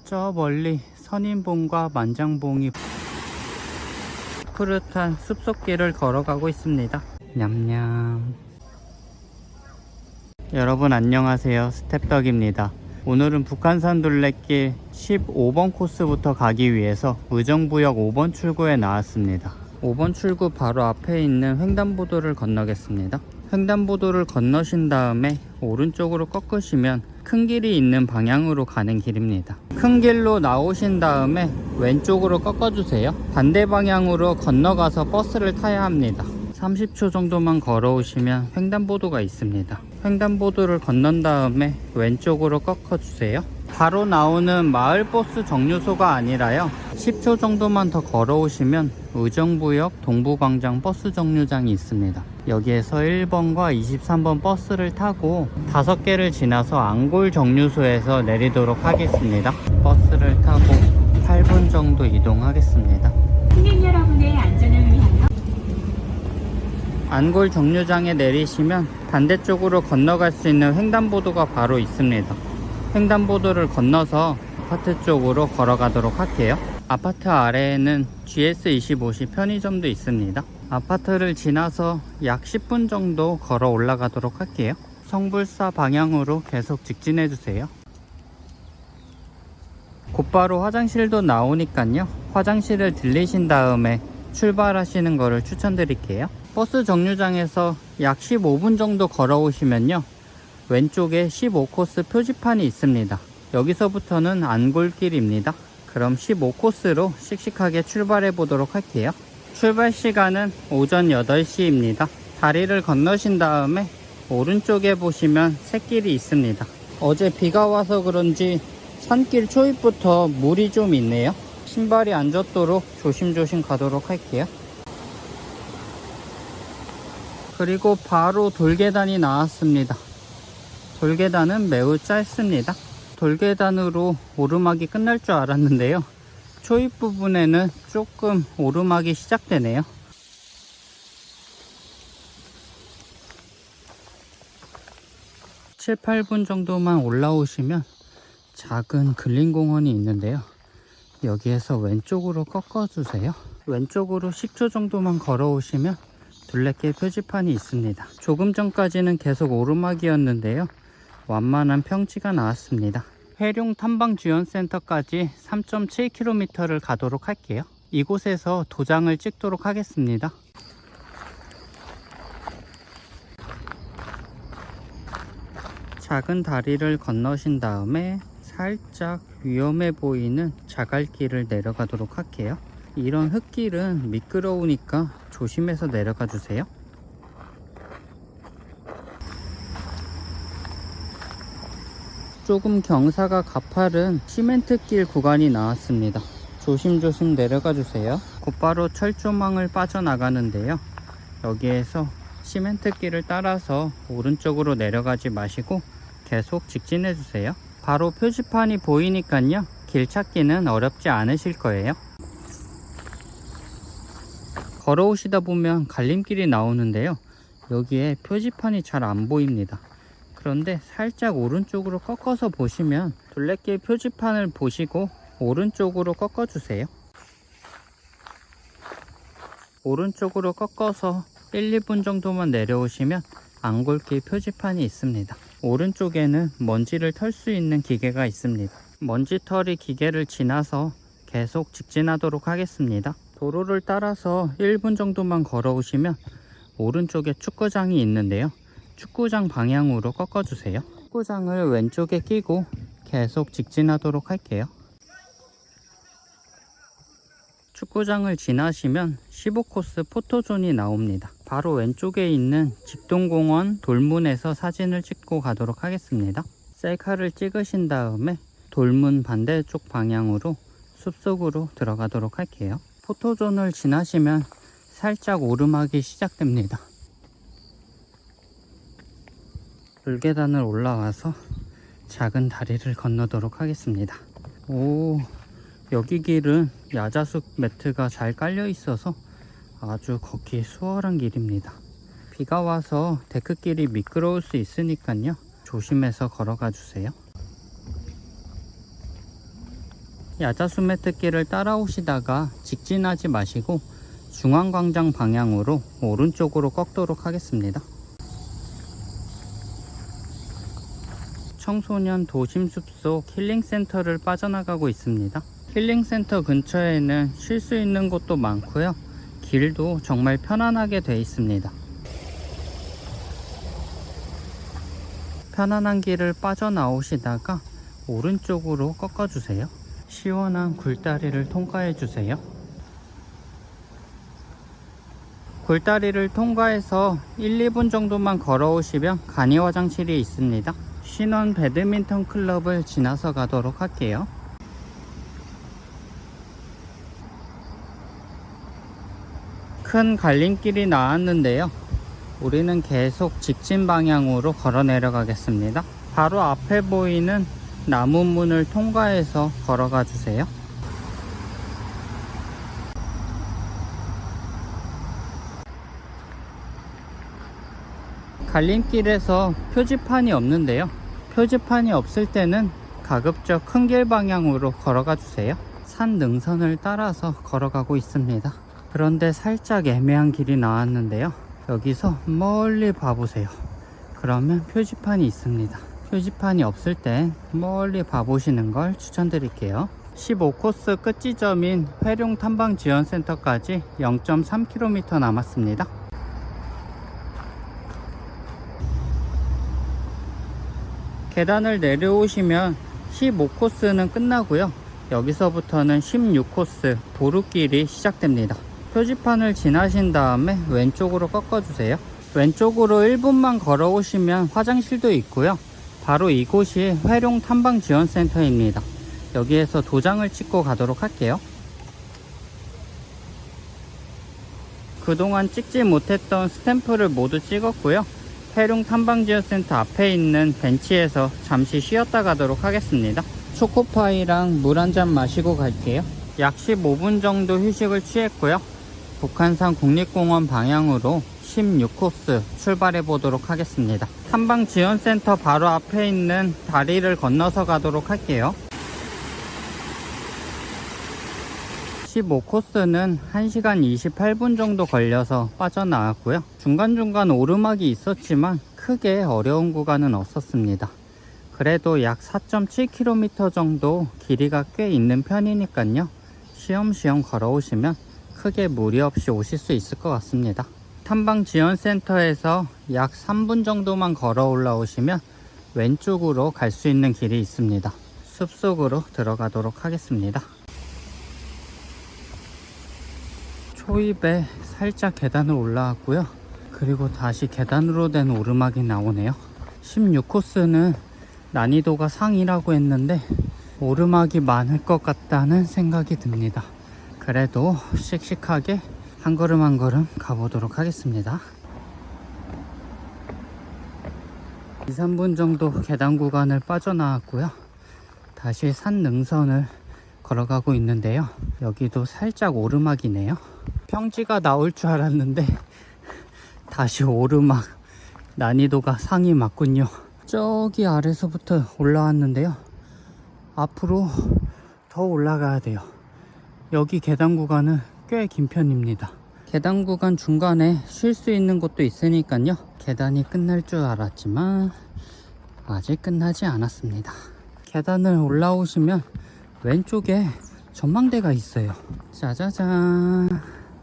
저 멀리 선인봉과 만장봉이 푸릇한 숲속길을 걸어가고 있습니다. 냠냠. 여러분 안녕하세요, 스텝덕입니다. 오늘은 북한산 둘레길 15번 코스부터 가기 위해서 의정부역 5번 출구에 나왔습니다. 5번 출구 바로 앞에 있는 횡단보도를 건너겠습니다. 횡단보도를 건너신 다음에 오른쪽으로 꺾으시면 큰 길이 있는 방향으로 가는 길입니다. 큰 길로 나오신 다음에 왼쪽으로 꺾어주세요. 반대 방향으로 건너가서 버스를 타야 합니다. 30초 정도만 걸어오시면 횡단보도가 있습니다. 횡단보도를 건넌 다음에 왼쪽으로 꺾어주세요. 바로 나오는 마을버스 정류소가 아니라요, 10초 정도만 더 걸어오시면 의정부역 동부광장 버스 정류장이 있습니다. 여기에서 1번과 23번 버스를 타고 5개를 지나서 안골 정류소에서 내리도록 하겠습니다. 버스를 타고 8분 정도 이동하겠습니다. 승객 여러분의 안전을 위하여 안골 정류장에 내리시면 반대쪽으로 건너갈 수 있는 횡단보도가 바로 있습니다. 횡단보도를 건너서 아파트 쪽으로 걸어가도록 할게요. 아파트 아래에는 GS25시 편의점도 있습니다. 아파트를 지나서 약 10분 정도 걸어 올라가도록 할게요. 성불사 방향으로 계속 직진해 주세요. 곧바로 화장실도 나오니까요, 화장실을 들리신 다음에 출발하시는 거를 추천드릴게요. 버스 정류장에서 약 15분 정도 걸어오시면요, 왼쪽에 15코스 표지판이 있습니다. 여기서부터는 안골길입니다. 그럼 15코스로 씩씩하게 출발해 보도록 할게요. 출발 시간은 오전 8시입니다. 다리를 건너신 다음에 오른쪽에 보시면 샛길이 있습니다. 어제 비가 와서 그런지 산길 초입부터 물이 좀 있네요. 신발이 안 젖도록 조심조심 가도록 할게요. 그리고 바로 돌계단이 나왔습니다. 돌계단은 매우 짧습니다. 돌계단으로 오르막이 끝날 줄 알았는데요, 초입 부분에는 조금 오르막이 시작되네요. (7, 8분) 정도만 올라오시면 작은 근린공원이 있는데요, 여기에서 왼쪽으로 꺾어주세요. 왼쪽으로 10초 정도만 걸어오시면 둘레길 표지판이 있습니다. 조금 전까지는 계속 오르막이었는데요, 완만한 평지가 나왔습니다. 회룡 탐방지원센터까지 3.7km를 가도록 할게요. 이곳에서 도장을 찍도록 하겠습니다. 작은 다리를 건너신 다음에 살짝 위험해 보이는 자갈길을 내려가도록 할게요. 이런 흙길은 미끄러우니까 조심해서 내려가 주세요. 조금 경사가 가파른 시멘트길 구간이 나왔습니다. 조심조심 내려가 주세요. 곧바로 철조망을 빠져나가는데요, 여기에서 시멘트길을 따라서 오른쪽으로 내려가지 마시고 계속 직진해 주세요. 바로 표지판이 보이니까요, 길 찾기는 어렵지 않으실 거예요. 걸어오시다 보면 갈림길이 나오는데요, 여기에 표지판이 잘 안 보입니다. 그런데 살짝 오른쪽으로 꺾어서 보시면 둘레길 표지판을 보시고 오른쪽으로 꺾어주세요. 오른쪽으로 꺾어서 1, 2분 정도만 내려오시면 안골길 표지판이 있습니다. 오른쪽에는 먼지를 털 수 있는 기계가 있습니다. 먼지털이 기계를 지나서 계속 직진하도록 하겠습니다. 도로를 따라서 1분 정도만 걸어오시면 오른쪽에 축구장이 있는데요, 축구장 방향으로 꺾어주세요. 축구장을 왼쪽에 끼고 계속 직진하도록 할게요. 축구장을 지나시면 15코스 포토존이 나옵니다. 바로 왼쪽에 있는 직동공원 돌문에서 사진을 찍고 가도록 하겠습니다. 셀카를 찍으신 다음에 돌문 반대쪽 방향으로 숲속으로 들어가도록 할게요. 포토존을 지나시면 살짝 오르막이 시작됩니다. 돌계단을 올라와서 작은 다리를 건너도록 하겠습니다. 오, 여기 길은 야자수 매트가 잘 깔려 있어서 아주 걷기 수월한 길입니다. 비가 와서 데크길이 미끄러울 수 있으니까요, 조심해서 걸어가 주세요. 야자수메트길을 따라오시다가 직진하지 마시고 중앙광장 방향으로 오른쪽으로 꺾도록 하겠습니다. 청소년 도심숲속 힐링센터를 빠져나가고 있습니다. 힐링센터 근처에는 쉴 수 있는 곳도 많고요. 길도 정말 편안하게 되어 있습니다. 편안한 길을 빠져나오시다가 오른쪽으로 꺾어주세요. 시원한 굴다리를 통과해주세요. 굴다리를 통과해서 1, 2분 정도만 걸어오시면 간이 화장실이 있습니다. 신원 배드민턴 클럽을 지나서 가도록 할게요. 큰 갈림길이 나왔는데요. 우리는 계속 직진 방향으로 걸어 내려가겠습니다. 바로 앞에 보이는 나무 문을 통과해서 걸어가 주세요. 갈림길에서 표지판이 없는데요. 표지판이 없을 때는 가급적 큰 길 방향으로 걸어가 주세요. 산 능선을 따라서 걸어가고 있습니다. 그런데 살짝 애매한 길이 나왔는데요. 여기서 멀리 봐보세요. 그러면 표지판이 있습니다. 표지판이 없을 때 멀리 봐보시는 걸 추천드릴게요. 15코스 끝 지점인 회룡 탐방지원센터까지 0.3km 남았습니다. 계단을 내려오시면 15코스는 끝나고요. 여기서부터는 16코스 보루길이 시작됩니다. 표지판을 지나신 다음에 왼쪽으로 꺾어주세요. 왼쪽으로 1분만 걸어오시면 화장실도 있고요. 바로 이곳이 회룡 탐방지원센터입니다. 여기에서 도장을 찍고 가도록 할게요. 그동안 찍지 못했던 스탬프를 모두 찍었고요. 회룡 탐방지원센터 앞에 있는 벤치에서 잠시 쉬었다 가도록 하겠습니다. 초코파이랑 물 한 잔 마시고 갈게요. 약 15분 정도 휴식을 취했고요. 북한산 국립공원 방향으로 16코스 출발해 보도록 하겠습니다. 탐방지원센터 바로 앞에 있는 다리를 건너서 가도록 할게요. 15코스는 1시간 28분 정도 걸려서 빠져나왔고요. 중간중간 오르막이 있었지만 크게 어려운 구간은 없었습니다. 그래도 약 4.7km 정도 길이가 꽤 있는 편이니까요. 쉬엄쉬엄 걸어오시면 크게 무리 없이 오실 수 있을 것 같습니다. 탐방지원센터에서 약 3분 정도만 걸어 올라오시면 왼쪽으로 갈 수 있는 길이 있습니다. 숲속으로 들어가도록 하겠습니다. 초입에 살짝 계단을 올라왔고요. 그리고 다시 계단으로 된 오르막이 나오네요. 16코스는 난이도가 상이라고 했는데 오르막이 많을 것 같다는 생각이 듭니다. 그래도 씩씩하게 한 걸음 한 걸음 가보도록 하겠습니다. 2, 3분 정도 계단 구간을 빠져나왔고요. 다시 산 능선을 걸어가고 있는데요. 여기도 살짝 오르막이네요. 평지가 나올 줄 알았는데 다시 오르막. 난이도가 상이 맞군요. 저기 아래서부터 올라왔는데요. 앞으로 더 올라가야 돼요. 여기 계단 구간은 꽤 긴 편입니다. 계단 구간 중간에 쉴 수 있는 곳도 있으니까요. 계단이 끝날 줄 알았지만 아직 끝나지 않았습니다. 계단을 올라오시면 왼쪽에 전망대가 있어요. 짜자잔.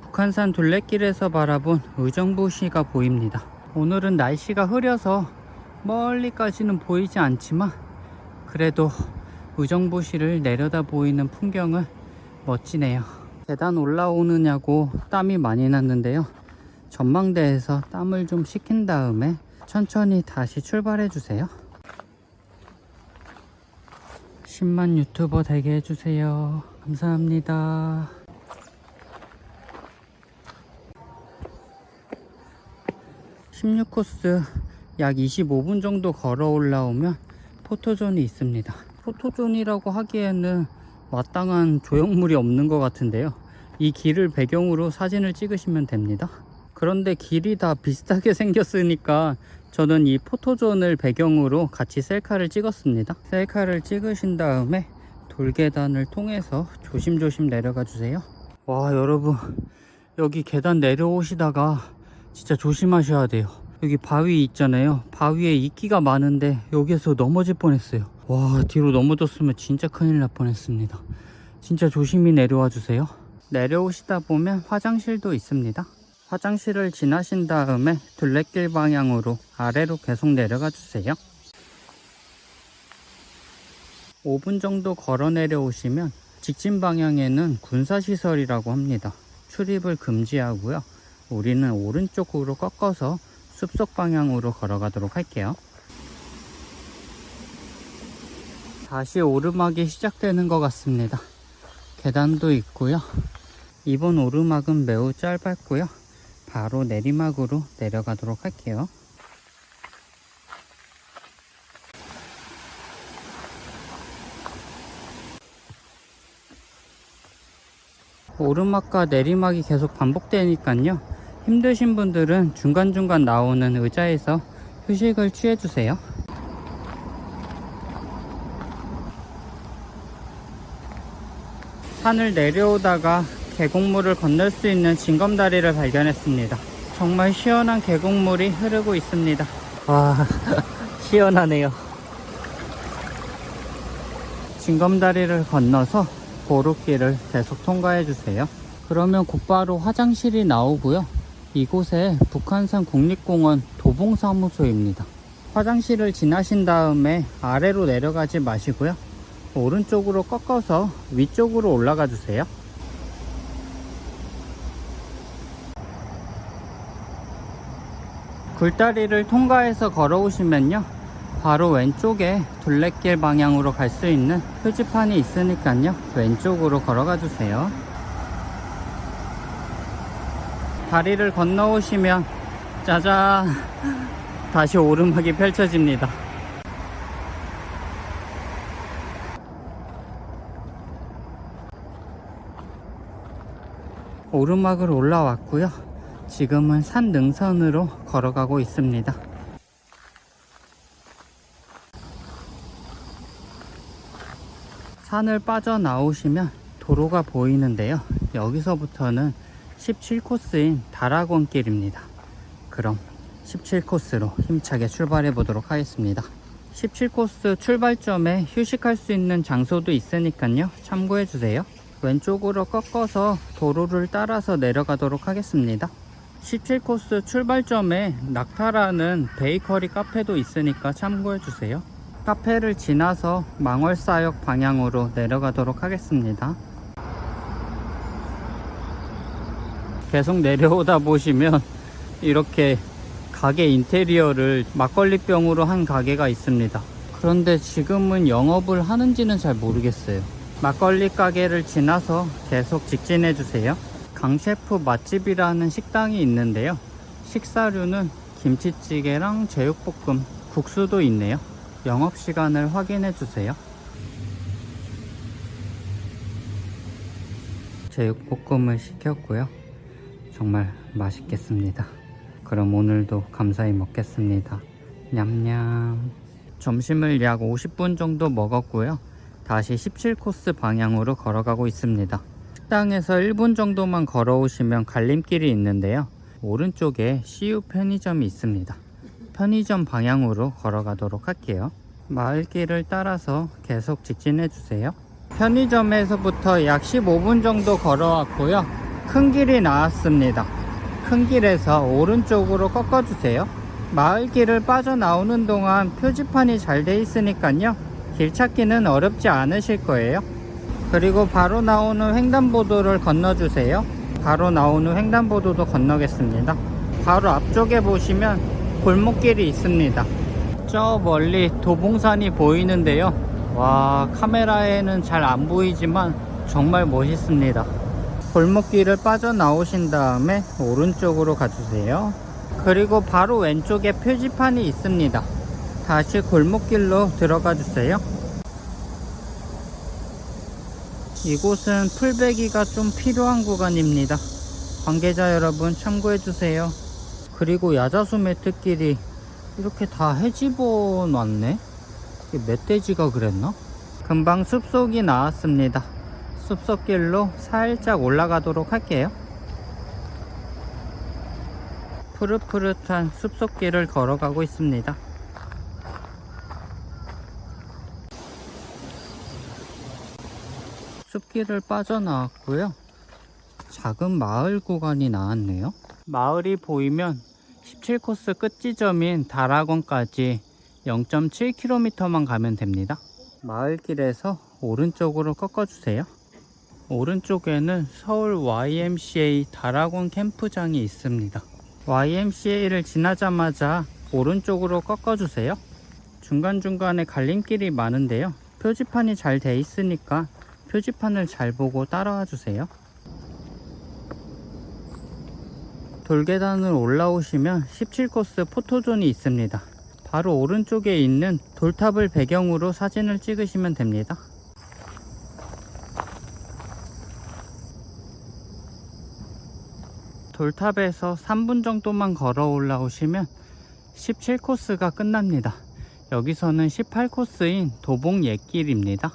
북한산 둘레길에서 바라본 의정부시가 보입니다. 오늘은 날씨가 흐려서 멀리까지는 보이지 않지만 그래도 의정부시를 내려다 보이는 풍경은 멋지네요. 계단 올라오느냐고 땀이 많이 났는데요. 전망대에서 땀을 좀 식힌 다음에 천천히 다시 출발해 주세요. 10만 유튜버 되게 해주세요. 감사합니다. (16코스) 약 25분 정도 걸어 올라오면 포토존이 있습니다. 포토존이라고 하기에는 마땅한 조형물이 없는 것 같은데요. 이 길을 배경으로 사진을 찍으시면 됩니다. 그런데 길이 다 비슷하게 생겼으니까 저는 이 포토존을 배경으로 같이 셀카를 찍었습니다. 셀카를 찍으신 다음에 돌계단을 통해서 조심조심 내려가 주세요. 와, 여러분, 여기 계단 내려오시다가 진짜 조심하셔야 돼요. 여기 바위 있잖아요. 바위에 이끼가 많은데 여기에서 넘어질 뻔했어요. 와, 뒤로 넘어졌으면 진짜 큰일 날 뻔했습니다. 진짜 조심히 내려와 주세요. 내려오시다 보면 화장실도 있습니다. 화장실을 지나신 다음에 둘레길 방향으로 아래로 계속 내려가 주세요. 5분 정도 걸어 내려오시면 직진 방향에는 군사시설이라고 합니다. 출입을 금지하고요. 우리는 오른쪽으로 꺾어서 숲속 방향으로 걸어가도록 할게요. 다시 오르막이 시작되는 것 같습니다. 계단도 있고요. 이번 오르막은 매우 짧았고요. 바로 내리막으로 내려가도록 할게요. 오르막과 내리막이 계속 반복되니까요. 힘드신 분들은 중간중간 나오는 의자에서 휴식을 취해주세요. 산을 내려오다가 계곡물을 건널 수 있는 징검다리를 발견했습니다. 정말 시원한 계곡물이 흐르고 있습니다. 와, 시원하네요. 징검다리를 건너서 보루길을 계속 통과해 주세요. 그러면 곧바로 화장실이 나오고요. 이곳에 북한산 국립공원 도봉사무소입니다. 화장실을 지나신 다음에 아래로 내려가지 마시고요. 오른쪽으로 꺾어서 위쪽으로 올라가 주세요. 굴다리를 통과해서 걸어오시면요, 바로 왼쪽에 둘레길 방향으로 갈 수 있는 표지판이 있으니까요, 왼쪽으로 걸어가 주세요. 다리를 건너오시면 짜잔, 다시 오르막이 펼쳐집니다. 오르막을 올라왔고요. 지금은 산 능선으로 걸어가고 있습니다. 산을 빠져나오시면 도로가 보이는데요. 여기서부터는 17코스인 다락원길입니다. 그럼 17코스로 힘차게 출발해 보도록 하겠습니다. 17코스 출발점에 휴식할 수 있는 장소도 있으니까요, 참고해 주세요. 왼쪽으로 꺾어서 도로를 따라서 내려가도록 하겠습니다. 17코스 출발점에 낙타라는 베이커리 카페도 있으니까 참고해 주세요. 카페를 지나서 망월사역 방향으로 내려가도록 하겠습니다. 계속 내려오다 보시면 이렇게 가게 인테리어를 막걸리병으로 한 가게가 있습니다. 그런데 지금은 영업을 하는지는 잘 모르겠어요. 막걸리 가게를 지나서 계속 직진해 주세요. 강셰프 맛집이라는 식당이 있는데요. 식사류는 김치찌개랑 제육볶음, 국수도 있네요. 영업시간을 확인해 주세요. 제육볶음을 시켰고요. 정말 맛있겠습니다. 그럼 오늘도 감사히 먹겠습니다. 냠냠. 점심을 약 50분 정도 먹었고요. 다시 17코스 방향으로 걸어가고 있습니다. 식당에서 1분 정도만 걸어오시면 갈림길이 있는데요. 오른쪽에 CU 편의점이 있습니다. 편의점 방향으로 걸어가도록 할게요. 마을길을 따라서 계속 직진해 주세요. 편의점에서부터 약 15분 정도 걸어왔고요. 큰 길이 나왔습니다. 큰 길에서 오른쪽으로 꺾어주세요. 마을길을 빠져나오는 동안 표지판이 잘 돼 있으니까요, 길 찾기는 어렵지 않으실 거예요. 그리고 바로 나오는 횡단보도를 건너주세요. 바로 나오는 횡단보도도 건너겠습니다. 바로 앞쪽에 보시면 골목길이 있습니다. 저 멀리 도봉산이 보이는데요. 와, 카메라에는 잘 안 보이지만 정말 멋있습니다. 골목길을 빠져나오신 다음에 오른쪽으로 가주세요. 그리고 바로 왼쪽에 표지판이 있습니다. 다시 골목길로 들어가 주세요. 이곳은 풀베기가 좀 필요한 구간입니다. 관계자 여러분 참고해 주세요. 그리고 야자수 매트길이 이렇게 다 헤집어 놨네. 이게 멧돼지가 그랬나? 금방 숲속이 나왔습니다. 숲속길로 살짝 올라가도록 할게요. 푸릇푸릇한 숲속길을 걸어가고 있습니다. 숲길을 빠져나왔고요. 작은 마을 구간이 나왔네요. 마을이 보이면 17코스 끝 지점인 다락원까지 0.7km만 가면 됩니다. 마을길에서 오른쪽으로 꺾어주세요. 오른쪽에는 서울 YMCA 다락원 캠프장이 있습니다. YMCA를 지나자마자 오른쪽으로 꺾어주세요. 중간중간에 갈림길이 많은데요. 표지판이 잘 돼 있으니까 표지판을 잘 보고 따라와 주세요. 돌계단을 올라오시면 17코스 포토존이 있습니다. 바로 오른쪽에 있는 돌탑을 배경으로 사진을 찍으시면 됩니다. 돌탑에서 3분 정도만 걸어 올라오시면 17코스가 끝납니다. 여기서는 18코스인 도봉 옛길입니다.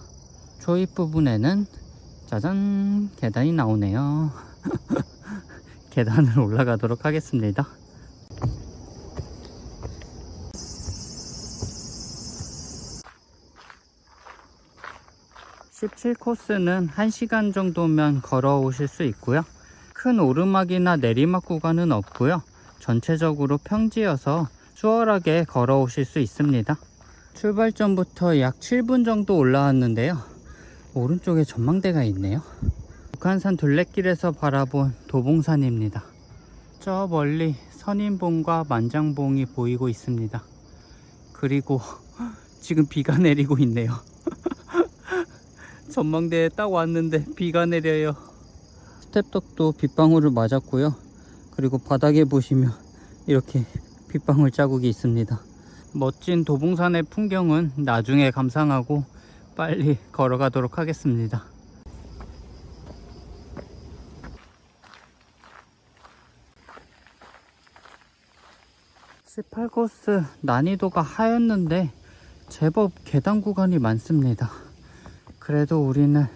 초입 부분에는 짜잔 계단이 나오네요. 계단을 올라가도록 하겠습니다. (17코스는) 1시간 정도면 걸어오실 수 있고요. 큰 오르막이나 내리막 구간은 없고요. 전체적으로 평지여서 수월하게 걸어오실 수 있습니다. 출발 전부터 약 7분 정도 올라왔는데요. 오른쪽에 전망대가 있네요. 북한산 둘레길에서 바라본 도봉산입니다. 저 멀리 선인봉과 만장봉이 보이고 있습니다. 그리고 지금 비가 내리고 있네요. 전망대에 딱 왔는데 비가 내려요. 스텝덕도 빗방울을 맞았고요. 그리고 바닥에 보시면 이렇게 빗방울 자국이 있습니다. 멋진 도봉산의 풍경은 나중에 감상하고 빨리 걸어가도록 하겠습니다. (18코스) 난이도가 하였는데 제법 계단 구간이 많습니다. 그래도 우리는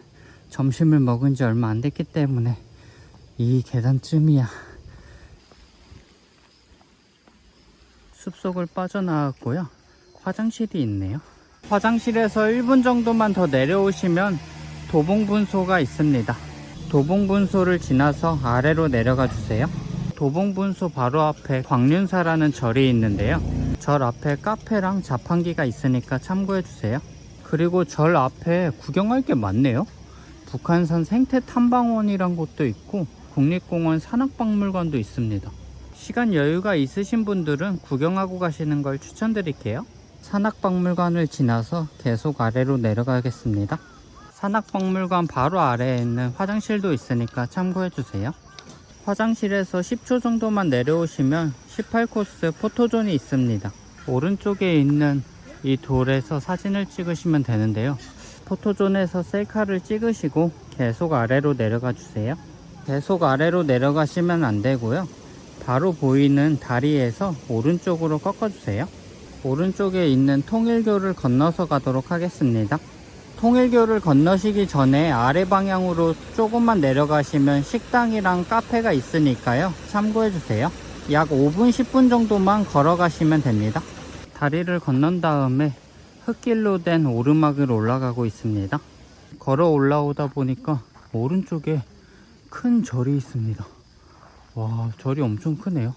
점심을 먹은 지 얼마 안 됐기 때문에 이 계단쯤이야. 숲속을 빠져나왔고요. 화장실이 있네요. 화장실에서 1분 정도만 더 내려오시면 도봉분소가 있습니다. 도봉분소를 지나서 아래로 내려가 주세요. 도봉분소 바로 앞에 광륜사라는 절이 있는데요. 절 앞에 카페랑 자판기가 있으니까 참고해 주세요. 그리고 절 앞에 구경할 게 많네요. 북한산 생태탐방원이란 곳도 있고 국립공원 산악박물관도 있습니다. 시간 여유가 있으신 분들은 구경하고 가시는 걸 추천드릴게요. 산악박물관을 지나서 계속 아래로 내려가겠습니다. 산악박물관 바로 아래에 있는 화장실도 있으니까 참고해 주세요. 화장실에서 10초 정도만 내려오시면 18코스 포토존이 있습니다. 오른쪽에 있는 이 돌에서 사진을 찍으시면 되는데요. 포토존에서 셀카를 찍으시고 계속 아래로 내려가 주세요. 계속 아래로 내려가시면 안 되고요. 바로 보이는 다리에서 오른쪽으로 꺾어 주세요. 오른쪽에 있는 통일교를 건너서 가도록 하겠습니다. 통일교를 건너시기 전에 아래 방향으로 조금만 내려가시면 식당이랑 카페가 있으니까요. 참고해 주세요. 약 5분 10분 정도만 걸어가시면 됩니다. 다리를 건넌 다음에 흙길로 된 오르막을 올라가고 있습니다. 걸어 올라오다 보니까 오른쪽에 큰 절이 있습니다. 와, 절이 엄청 크네요.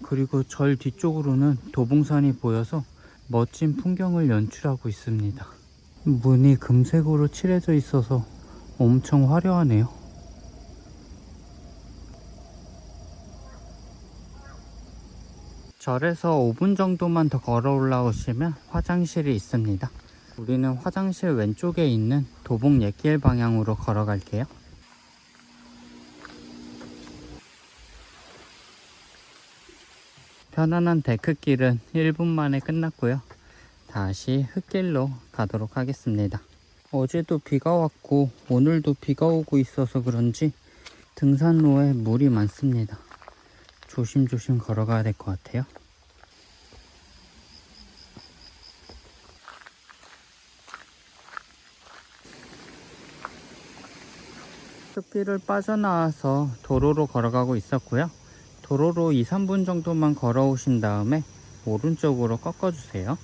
그리고 절 뒤쪽으로는 도봉산이 보여서 멋진 풍경을 연출하고 있습니다. 문이 금색으로 칠해져 있어서 엄청 화려하네요. 절에서 5분 정도만 더 걸어 올라오시면 화장실이 있습니다. 우리는 화장실 왼쪽에 있는 도봉 옛길 방향으로 걸어갈게요. 편안한 데크길은 1분 만에 끝났고요. 다시 흙길로 가도록 하겠습니다. 어제도 비가 왔고 오늘도 비가 오고 있어서 그런지 등산로에 물이 많습니다. 조심조심 걸어가야 될 것 같아요. 숲길을 빠져나와서 도로로 걸어가고 있었고요. 도로로 2-3분 정도만 걸어오신 다음에 오른쪽으로 꺾어주세요.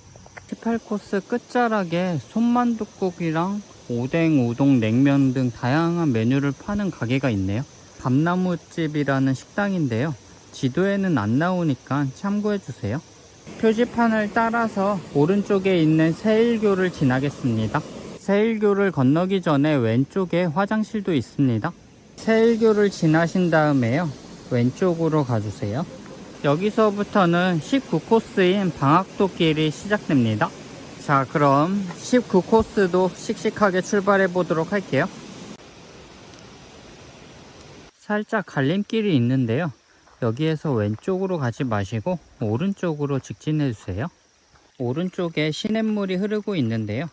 18코스 끝자락에 손만둣국이랑 오뎅, 우동, 냉면 등 다양한 메뉴를 파는 가게가 있네요. 감나무집이라는 식당인데요. 지도에는 안 나오니까 참고해주세요. 표지판을 따라서 오른쪽에 있는 세일교를 지나겠습니다. 세일교를 건너기 전에 왼쪽에 화장실도 있습니다. 세일교를 지나신 다음에요, 왼쪽으로 가주세요. 여기서부터는 19코스인 방학도길이 시작됩니다. 자, 그럼 19코스도 씩씩하게 출발해 보도록 할게요. 살짝 갈림길이 있는데요, 여기에서 왼쪽으로 가지 마시고 오른쪽으로 직진해 주세요. 오른쪽에 시냇물이 흐르고 있는데요,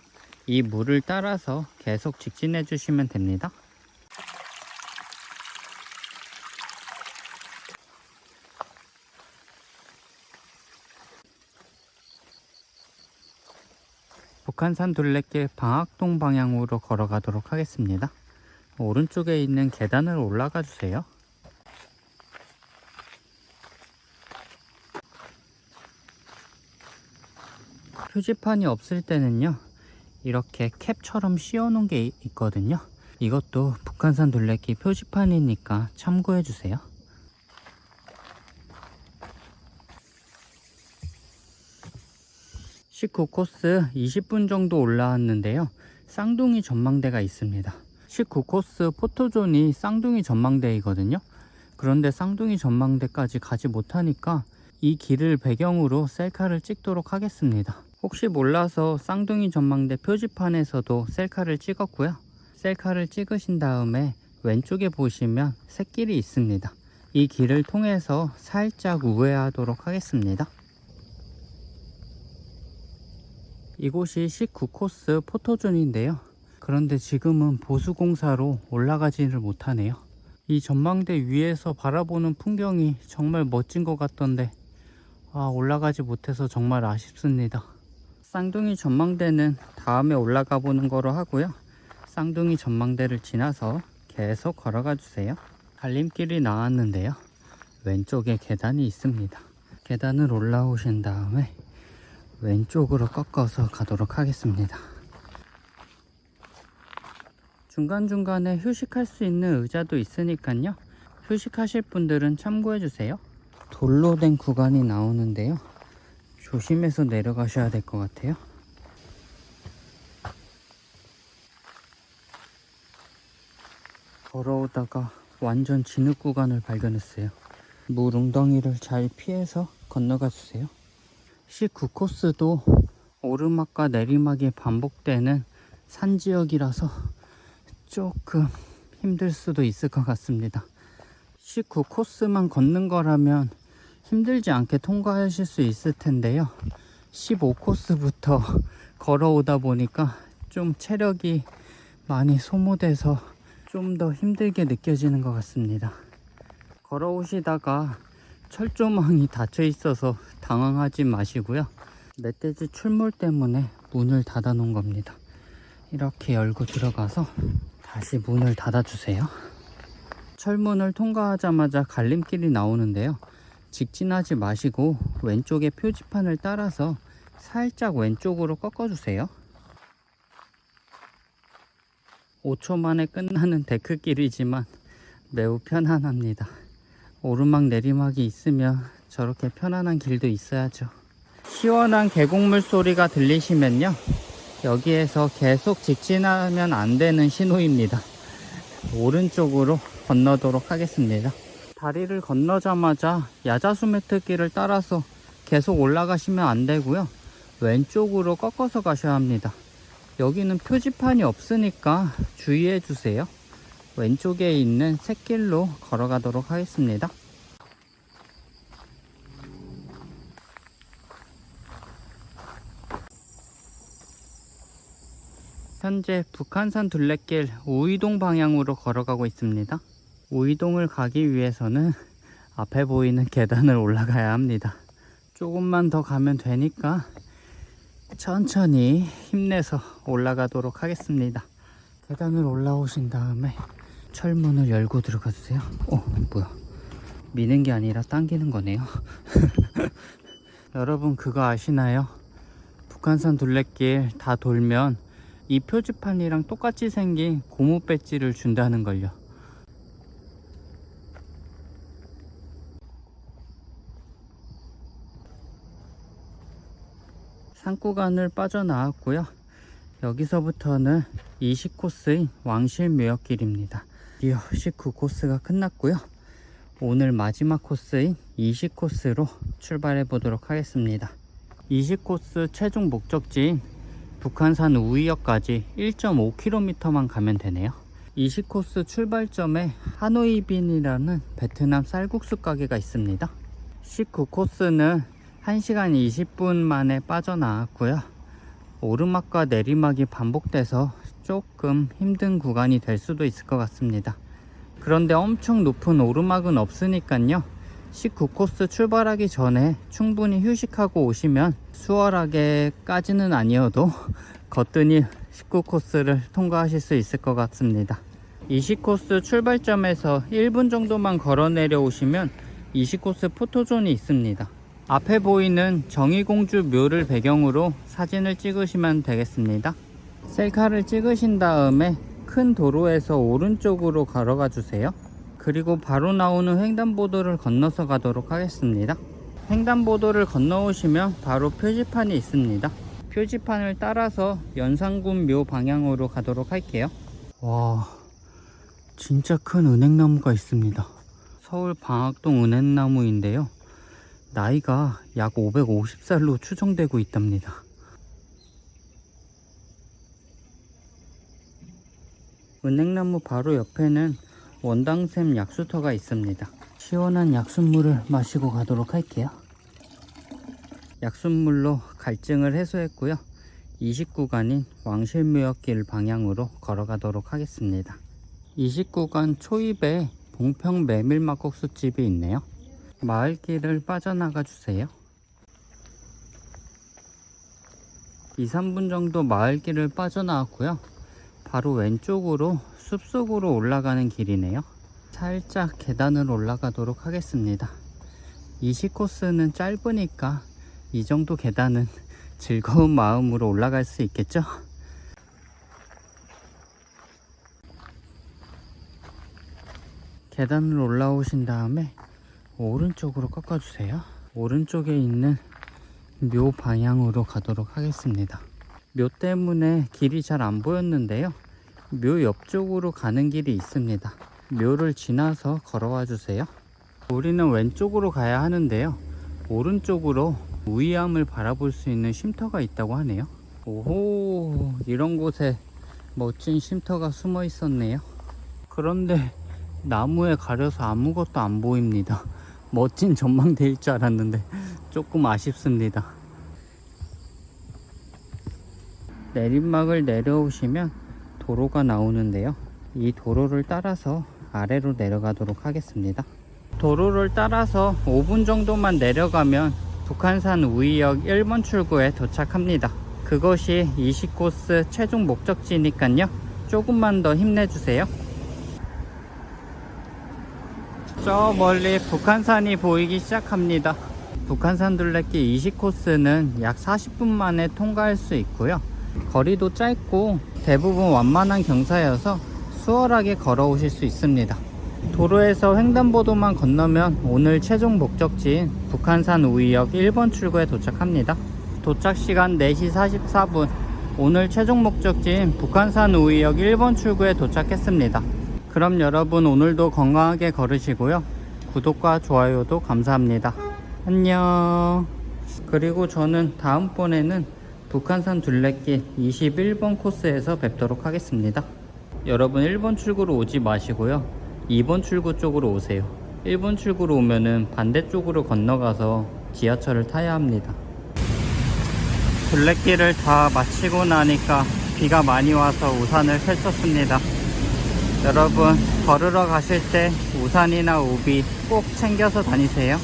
이 물을 따라서 계속 직진해 주시면 됩니다. 북한산 둘레길 방학동 방향으로 걸어가도록 하겠습니다. 오른쪽에 있는 계단을 올라가 주세요. 표지판이 없을 때는요, 이렇게 캡처럼 씌워 놓은 게 있거든요. 이것도 북한산 둘레길 표지판이니까 참고해 주세요. (19코스) 20분 정도 올라왔는데요, 쌍둥이 전망대가 있습니다. 19코스 포토존이 쌍둥이 전망대이거든요. 그런데 쌍둥이 전망대까지 가지 못하니까 이 길을 배경으로 셀카를 찍도록 하겠습니다. 혹시 몰라서 쌍둥이 전망대 표지판에서도 셀카를 찍었고요. 셀카를 찍으신 다음에 왼쪽에 보시면 샛길이 있습니다. 이 길을 통해서 살짝 우회하도록 하겠습니다. 이곳이 19코스 포토존인데요. 그런데 지금은 보수공사로 올라가지를 못하네요. 이 전망대 위에서 바라보는 풍경이 정말 멋진 것 같던데 올라가지 못해서 정말 아쉽습니다. 쌍둥이 전망대는 다음에 올라가 보는 거로 하고요. 쌍둥이 전망대를 지나서 계속 걸어가 주세요. 갈림길이 나왔는데요, 왼쪽에 계단이 있습니다. 계단을 올라오신 다음에 왼쪽으로 꺾어서 가도록 하겠습니다. 중간중간에 휴식할 수 있는 의자도 있으니까요, 휴식하실 분들은 참고해 주세요. 돌로 된 구간이 나오는데요, 조심해서 내려가셔야 될 것 같아요. 걸어오다가 완전 진흙 구간을 발견했어요. 물 웅덩이를 잘 피해서 건너가 주세요. 19코스도 오르막과 내리막이 반복되는 산지역이라서 조금 힘들 수도 있을 것 같습니다. 19코스만 걷는 거라면 힘들지 않게 통과하실 수 있을 텐데요, 15코스부터 걸어오다 보니까 좀 체력이 많이 소모돼서 좀 더 힘들게 느껴지는 것 같습니다. 걸어오시다가 철조망이 닫혀 있어서 당황하지 마시고요. 멧돼지 출몰 때문에 문을 닫아 놓은 겁니다. 이렇게 열고 들어가서 다시 문을 닫아 주세요. 철문을 통과하자마자 갈림길이 나오는데요, 직진하지 마시고 왼쪽에 표지판을 따라서 살짝 왼쪽으로 꺾어 주세요. 5초 만에 끝나는 데크길이지만 매우 편안합니다. 오르막 내리막이 있으면 저렇게 편안한 길도 있어야죠. 시원한 계곡물 소리가 들리시면요, 여기에서 계속 직진하면 안 되는 신호입니다. 오른쪽으로 건너도록 하겠습니다. 다리를 건너자마자 야자수 매트길을 따라서 계속 올라가시면 안 되고요, 왼쪽으로 꺾어서 가셔야 합니다. 여기는 표지판이 없으니까 주의해 주세요. 왼쪽에 있는 샛길로 걸어가도록 하겠습니다. 현재 북한산 둘레길 우이동 방향으로 걸어가고 있습니다. 우이동을 가기 위해서는 앞에 보이는 계단을 올라가야 합니다. 조금만 더 가면 되니까 천천히 힘내서 올라가도록 하겠습니다. 계단을 올라오신 다음에 철문을 열고 들어가 주세요. 뭐야, 미는 게 아니라 당기는 거네요. 여러분 그거 아시나요? 북한산 둘레길 다 돌면 이 표지판이랑 똑같이 생긴 고무 배지를 준다는 걸요. 산구간을 빠져나왔고요. 여기서부터는 20코스인 왕실묘역길입니다. 드디어 19코스가 끝났고요. 오늘 마지막 코스인 20코스로 출발해 보도록 하겠습니다. 20코스 최종 목적지인 북한산 우이역까지 1.5km만 가면 되네요. 20코스 출발점에 하노이빈이라는 베트남 쌀국수 가게가 있습니다. 19코스는 1시간 20분 만에 빠져나왔고요. 오르막과 내리막이 반복돼서 조금 힘든 구간이 될 수도 있을 것 같습니다. 그런데 엄청 높은 오르막은 없으니까요. 19코스 출발하기 전에 충분히 휴식하고 오시면 수월하게까지는 아니어도 거뜬히 19코스를 통과하실 수 있을 것 같습니다. 20코스 출발점에서 1분 정도만 걸어 내려오시면 20코스 포토존이 있습니다. 앞에 보이는 정의공주 묘를 배경으로 사진을 찍으시면 되겠습니다. 셀카를 찍으신 다음에 큰 도로에서 오른쪽으로 걸어가 주세요. 그리고 바로 나오는 횡단보도를 건너서 가도록 하겠습니다. 횡단보도를 건너오시면 바로 표지판이 있습니다. 표지판을 따라서 연산군 묘 방향으로 가도록 할게요. 와, 진짜 큰 은행나무가 있습니다. 서울 방학동 은행나무인데요. 나이가 약 550살로 추정되고 있답니다. 은행나무 바로 옆에는 원당샘 약수터가 있습니다. 시원한 약수물을 마시고 가도록 할게요. 약수물로 갈증을 해소했고요. 20구간인 왕실묘역길 방향으로 걸어가도록 하겠습니다. 20구간 초입에 봉평 메밀막국수집이 있네요. 마을길을 빠져나가 주세요. 2, 3분 정도 마을길을 빠져나왔고요. 바로 왼쪽으로 숲속으로 올라가는 길이네요. 살짝 계단을 올라가도록 하겠습니다. 20코스는 짧으니까 이 정도 계단은 즐거운 마음으로 올라갈 수 있겠죠? 계단을 올라오신 다음에 오른쪽으로 꺾어주세요. 오른쪽에 있는 묘 방향으로 가도록 하겠습니다. 묘 때문에 길이 잘 안 보였는데요. 묘 옆쪽으로 가는 길이 있습니다. 묘를 지나서 걸어와 주세요. 우리는 왼쪽으로 가야 하는데요. 오른쪽으로 우이암을 바라볼 수 있는 쉼터가 있다고 하네요. 오호, 이런 곳에 멋진 쉼터가 숨어 있었네요. 그런데 나무에 가려서 아무것도 안 보입니다. 멋진 전망대일 줄 알았는데 조금 아쉽습니다. 내리막을 내려오시면 도로가 나오는데요. 이 도로를 따라서 아래로 내려가도록 하겠습니다. 도로를 따라서 5분 정도만 내려가면 북한산 우이역 1번 출구에 도착합니다. 그것이 20코스 최종 목적지니까요. 조금만 더 힘내주세요. 저 멀리 북한산이 보이기 시작합니다. 북한산 둘레길 20코스는 약 40분 만에 통과할 수 있고요. 거리도 짧고 대부분 완만한 경사여서 수월하게 걸어오실 수 있습니다. 도로에서 횡단보도만 건너면 오늘 최종 목적지인 북한산 우이역 1번 출구에 도착합니다. 도착 시간 4시 44분. 오늘 최종 목적지인 북한산 우이역 1번 출구에 도착했습니다. 그럼 여러분 오늘도 건강하게 걸으시고요. 구독과 좋아요도 감사합니다. 안녕. 그리고 저는 다음번에는 북한산 둘레길 21번 코스에서 뵙도록 하겠습니다. 여러분 1번 출구로 오지 마시고요. 2번 출구 쪽으로 오세요. 1번 출구로 오면은 반대쪽으로 건너가서 지하철을 타야 합니다. 둘레길을 다 마치고 나니까 비가 많이 와서 우산을 펼쳤습니다. 여러분 걸으러 가실 때 우산이나 우비 꼭 챙겨서 다니세요.